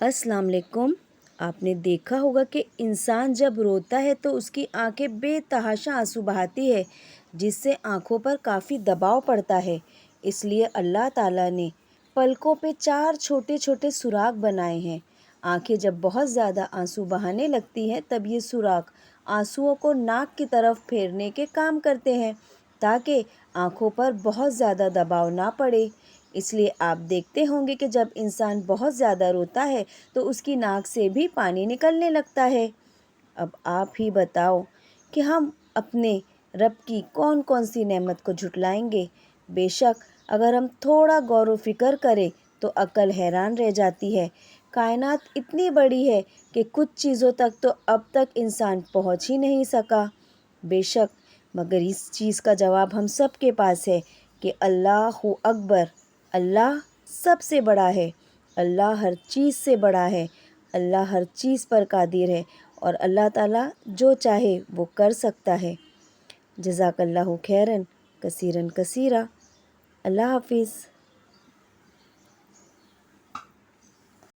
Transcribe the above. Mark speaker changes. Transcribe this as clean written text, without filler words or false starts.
Speaker 1: السلام علیکم۔ آپ نے دیکھا ہوگا کہ انسان جب روتا ہے تو اس کی آنکھیں بے تحاشا آنسو بہاتی ہے، جس سے آنکھوں پر کافی دباؤ پڑتا ہے۔ اس لیے اللہ تعالیٰ نے پلکوں پہ 4 چھوٹے چھوٹے سوراخ بنائے ہیں۔ آنکھیں جب بہت زیادہ آنسو بہانے لگتی ہیں تب یہ سوراخ آنسوؤں کو ناک کی طرف پھیرنے کے کام کرتے ہیں تاکہ آنکھوں پر بہت زیادہ دباؤ نہ پڑے۔ اس لیے آپ دیکھتے ہوں گے کہ جب انسان بہت زیادہ روتا ہے تو اس کی ناک سے بھی پانی نکلنے لگتا ہے۔ اب آپ ہی بتاؤ کہ ہم اپنے رب کی کون کون سی نعمت کو جھٹلائیں گے؟ بے شک اگر ہم تھوڑا غور و فکر کریں تو عقل حیران رہ جاتی ہے۔ کائنات اتنی بڑی ہے کہ کچھ چیزوں تک تو اب تک انسان پہنچ ہی نہیں سکا۔ بے شک مگر اس چیز کا جواب ہم سب کے پاس ہے کہ اللہ اکبر، اللہ سب سے بڑا ہے، اللہ ہر چیز سے بڑا ہے، اللہ ہر چیز پر قادر ہے اور اللہ تعالیٰ جو چاہے وہ کر سکتا ہے۔ جزاک اللہ خیراً کثیراً کثیرا۔ اللہ حافظ۔